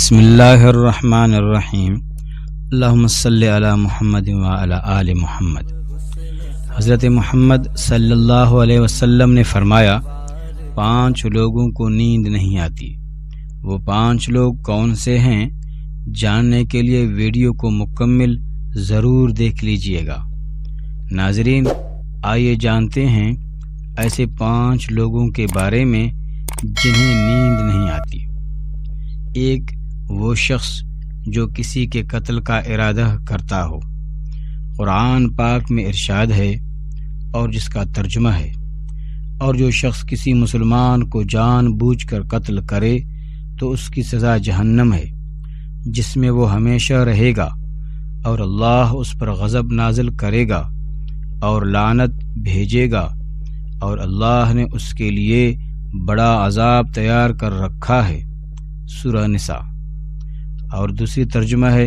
بسم اللہ الرحمن الرحیم اللہم صلی علی محمد وعلی آل محمد۔ حضرت محمد صلی اللہ علیہ وسلم نے فرمایا 5 لوگوں کو نیند نہیں آتی۔ وہ 5 لوگ کون سے ہیں؟ جاننے کے لیے ویڈیو کو مکمل ضرور دیکھ لیجئے گا۔ ناظرین، آئیے جانتے ہیں ایسے 5 لوگوں کے بارے میں جنہیں نیند نہیں آتی۔ 1، وہ شخص جو کسی کے قتل کا ارادہ کرتا ہو۔ قرآن پاک میں ارشاد ہے اور جس کا ترجمہ ہے، اور جو شخص کسی مسلمان کو جان بوجھ کر قتل کرے تو اس کی سزا جہنم ہے، جس میں وہ ہمیشہ رہے گا، اور اللہ اس پر غضب نازل کرے گا اور لعنت بھیجے گا، اور اللہ نے اس کے لیے بڑا عذاب تیار کر رکھا ہے۔ سورہ نساء۔ اور دوسری ترجمہ ہے،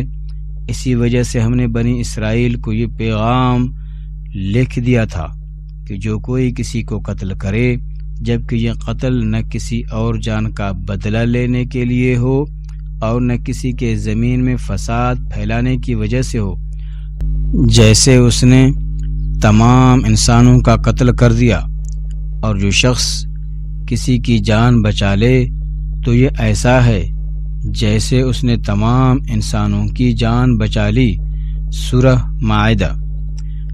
اسی وجہ سے ہم نے بنی اسرائیل کو یہ پیغام لکھ دیا تھا کہ جو کوئی کسی کو قتل کرے جبکہ یہ قتل نہ کسی اور جان کا بدلہ لینے کے لیے ہو اور نہ کسی کے زمین میں فساد پھیلانے کی وجہ سے ہو، جیسے اس نے تمام انسانوں کا قتل کر دیا، اور جو شخص کسی کی جان بچا لے تو یہ ایسا ہے جیسے اس نے تمام انسانوں کی جان بچا لی۔ سورہ مائدہ۔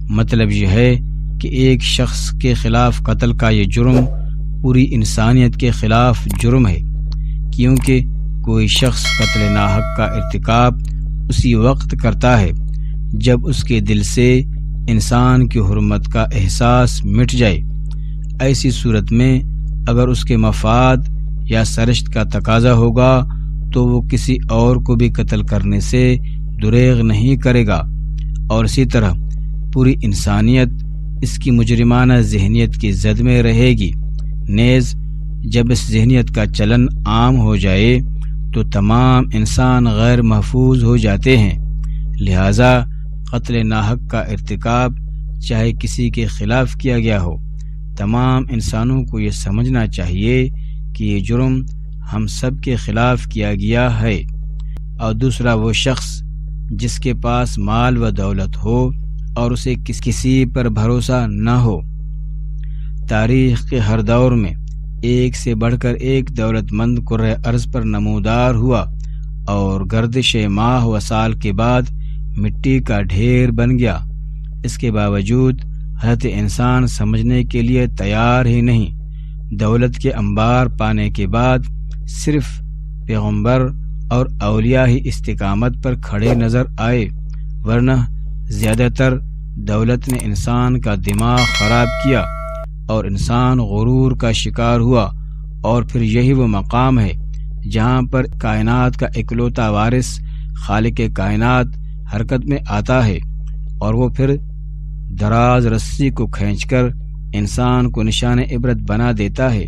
مطلب یہ ہے کہ ایک شخص کے خلاف قتل کا یہ جرم پوری انسانیت کے خلاف جرم ہے، کیونکہ کوئی شخص قتل ناحق کا ارتکاب اسی وقت کرتا ہے جب اس کے دل سے انسان کی حرمت کا احساس مٹ جائے۔ ایسی صورت میں اگر اس کے مفاد یا سرشت کا تقاضا ہوگا تو وہ کسی اور کو بھی قتل کرنے سے دریغ نہیں کرے گا، اور اسی طرح پوری انسانیت اس کی مجرمانہ ذہنیت کی زد میں رہے گی۔ نیز جب اس ذہنیت کا چلن عام ہو جائے تو تمام انسان غیر محفوظ ہو جاتے ہیں۔ لہذا قتل ناحق کا ارتکاب چاہے کسی کے خلاف کیا گیا ہو، تمام انسانوں کو یہ سمجھنا چاہیے کہ یہ جرم ہم سب کے خلاف کیا گیا ہے۔ اور دوسرا، وہ شخص جس کے پاس مال و دولت ہو اور اسے کسی پر بھروسہ نہ ہو۔ تاریخ کے ہر دور میں ایک سے بڑھ کر ایک دولت مند کرۂ ارض پر نمودار ہوا، اور گردش ماہ و سال کے بعد مٹی کا ڈھیر بن گیا۔ اس کے باوجود حضرت انسان سمجھنے کے لیے تیار ہی نہیں۔ دولت کے انبار پانے کے بعد صرف پیغمبر اور اولیاء ہی استقامت پر کھڑے نظر آئے، ورنہ زیادہ تر دولت نے انسان کا دماغ خراب کیا اور انسان غرور کا شکار ہوا۔ اور پھر یہی وہ مقام ہے جہاں پر کائنات کا اکلوتا وارث خالق کائنات حرکت میں آتا ہے، اور وہ پھر دراز رسی کو کھینچ کر انسان کو نشان عبرت بنا دیتا ہے۔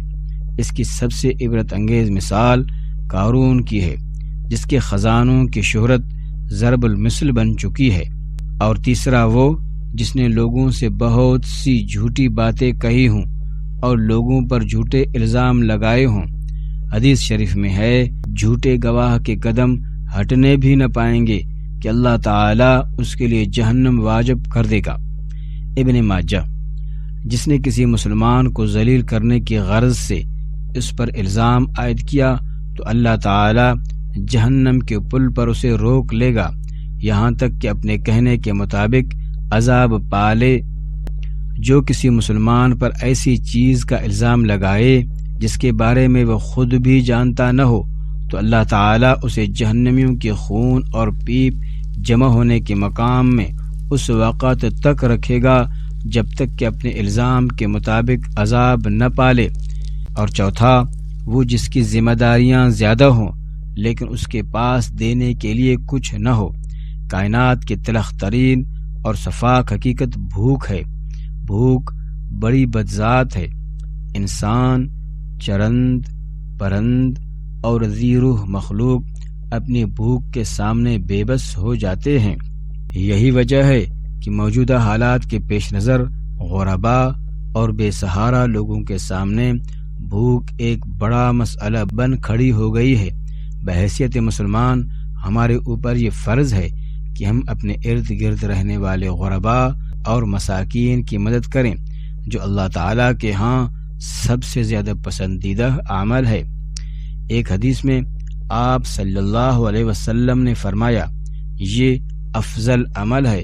اس کی سب سے عبرت انگیز مثال قارون کی ہے، جس کے خزانوں کی شہرت ضرب المثل بن چکی ہے۔ اور تیسرا، وہ جس نے لوگوں سے بہت سی جھوٹی باتیں کہی ہوں اور لوگوں پر جھوٹے الزام لگائے ہوں۔ حدیث شریف میں ہے، جھوٹے گواہ کے قدم ہٹنے بھی نہ پائیں گے کہ اللہ تعالی اس کے لیے جہنم واجب کر دے گا۔ ابن ماجہ۔ جس نے کسی مسلمان کو ذلیل کرنے کی غرض سے اس پر الزام عائد کیا تو اللہ تعالی جہنم کے پل پر اسے روک لے گا، یہاں تک کہ اپنے کہنے کے مطابق عذاب پالے۔ جو کسی مسلمان پر ایسی چیز کا الزام لگائے جس کے بارے میں وہ خود بھی جانتا نہ ہو تو اللہ تعالی اسے جہنمیوں کے خون اور پیپ جمع ہونے کے مقام میں اس وقت تک رکھے گا جب تک کہ اپنے الزام کے مطابق عذاب نہ پالے۔ اور چوتھا، وہ جس کی ذمہ داریاں زیادہ ہوں لیکن اس کے پاس دینے کے لیے کچھ نہ ہو۔ کائنات کی تلخ ترین اور صفاک حقیقت بھوک ہے۔ بھوک بڑی بدذات ہے۔ انسان، چرند، پرند اور ذی روح مخلوق اپنی بھوک کے سامنے بے بس ہو جاتے ہیں۔ یہی وجہ ہے کہ موجودہ حالات کے پیش نظر غرباء اور بے سہارا لوگوں کے سامنے بھوک ایک بڑا مسئلہ بن کھڑی ہو گئی ہے۔ بحیثیت مسلمان ہمارے اوپر یہ فرض ہے کہ ہم اپنے ارد گرد رہنے والے غرباء اور مساکین کی مدد کریں، جو اللہ تعالیٰ کے ہاں سب سے زیادہ پسندیدہ عمل ہے۔ ایک حدیث میں آپ صلی اللہ علیہ وسلم نے فرمایا، یہ افضل عمل ہے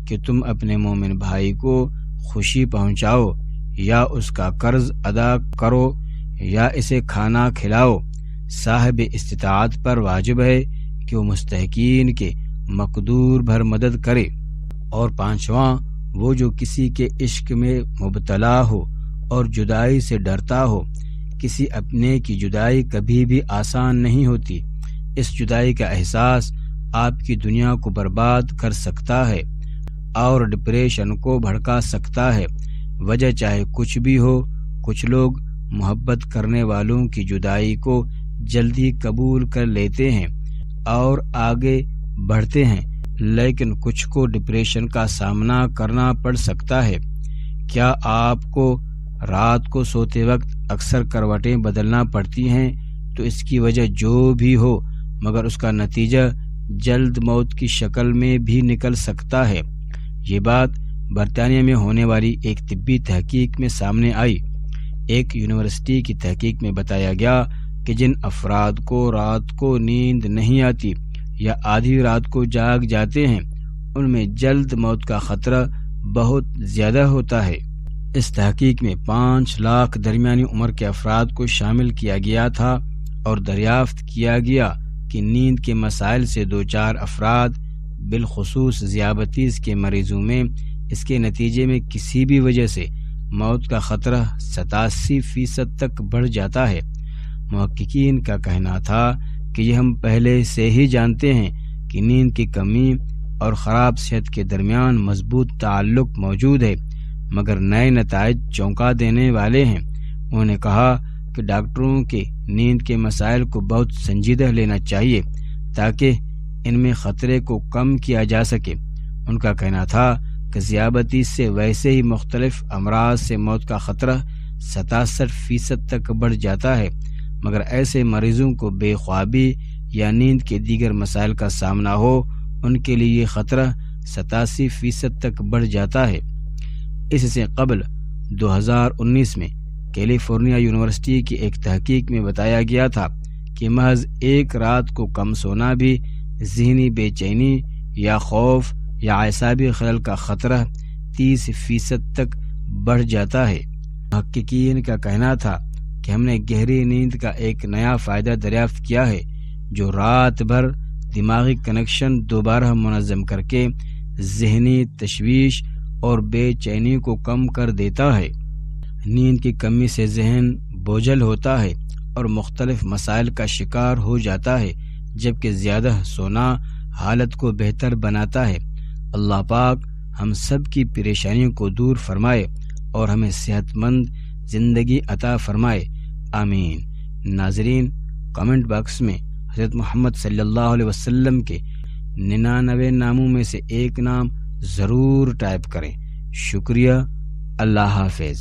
کہ تم اپنے مومن بھائی کو خوشی پہنچاؤ، یا اس کا قرض ادا کرو، یا اسے کھانا کھلاؤ۔ صاحب استطاعت پر واجب ہے کہ وہ مستحقین کے مقدور بھر مدد کرے۔ اور پانچواں، وہ جو کسی کے عشق میں مبتلا ہو اور جدائی سے ڈرتا ہو۔ کسی اپنے کی جدائی کبھی بھی آسان نہیں ہوتی۔ اس جدائی کا احساس آپ کی دنیا کو برباد کر سکتا ہے اور ڈپریشن کو بھڑکا سکتا ہے۔ وجہ چاہے کچھ بھی ہو، کچھ لوگ محبت کرنے والوں کی جدائی کو جلدی قبول کر لیتے ہیں اور آگے بڑھتے ہیں، لیکن کچھ کو ڈپریشن کا سامنا کرنا پڑ سکتا ہے۔ کیا آپ کو رات کو سوتے وقت اکثر کروٹیں بدلنا پڑتی ہیں؟ تو اس کی وجہ جو بھی ہو، مگر اس کا نتیجہ جلد موت کی شکل میں بھی نکل سکتا ہے۔ یہ بات برطانیہ میں ہونے والی ایک طبی تحقیق میں سامنے آئی۔ ایک یونیورسٹی کی تحقیق میں بتایا گیا کہ جن افراد کو رات کو نیند نہیں آتی یا آدھی رات کو جاگ جاتے ہیں، ان میں جلد موت کا خطرہ بہت زیادہ ہوتا ہے۔ اس تحقیق میں 5 لاکھ درمیانی عمر کے افراد کو شامل کیا گیا تھا اور دریافت کیا گیا کہ نیند کے مسائل سے دوچار افراد، بالخصوص ذیابیطس کے مریضوں میں، اس کے نتیجے میں کسی بھی وجہ سے موت کا خطرہ 87% تک بڑھ جاتا ہے۔ محققین کا کہنا تھا کہ یہ ہم پہلے سے ہی جانتے ہیں کہ نیند کی کمی اور خراب صحت کے درمیان مضبوط تعلق موجود ہے، مگر نئے نتائج چونکا دینے والے ہیں۔ انہوں نے کہا کہ ڈاکٹروں کے نیند کے مسائل کو بہت سنجیدہ لینا چاہیے تاکہ ان میں خطرے کو کم کیا جا سکے۔ ان کا کہنا تھا کہ ذیابیطس سے ویسے ہی مختلف امراض سے موت کا خطرہ 67% تک بڑھ جاتا ہے، مگر ایسے مریضوں کو بے خوابی یا نیند کے دیگر مسائل کا سامنا ہو، ان کے لیے یہ خطرہ 87% تک بڑھ جاتا ہے۔ اس سے قبل 2019 میں کیلیفورنیا یونیورسٹی کی ایک تحقیق میں بتایا گیا تھا کہ محض ایک رات کو کم سونا بھی ذہنی بے چینی یا خوف یا اعصابی خلل کا خطرہ 30% تک بڑھ جاتا ہے۔ محققین کا کہنا تھا کہ ہم نے گہری نیند کا ایک نیا فائدہ دریافت کیا ہے جو رات بھر دماغی کنیکشن دوبارہ منظم کر کے ذہنی تشویش اور بے چینی کو کم کر دیتا ہے۔ نیند کی کمی سے ذہن بوجھل ہوتا ہے اور مختلف مسائل کا شکار ہو جاتا ہے، جبکہ زیادہ سونا حالت کو بہتر بناتا ہے۔ اللہ پاک ہم سب کی پریشانیوں کو دور فرمائے اور ہمیں صحت مند زندگی عطا فرمائے، آمین۔ ناظرین، کمنٹ باکس میں حضرت محمد صلی اللہ علیہ وسلم کے 99 ناموں میں سے ایک نام ضرور ٹائپ کریں۔ شکریہ، اللہ حافظ۔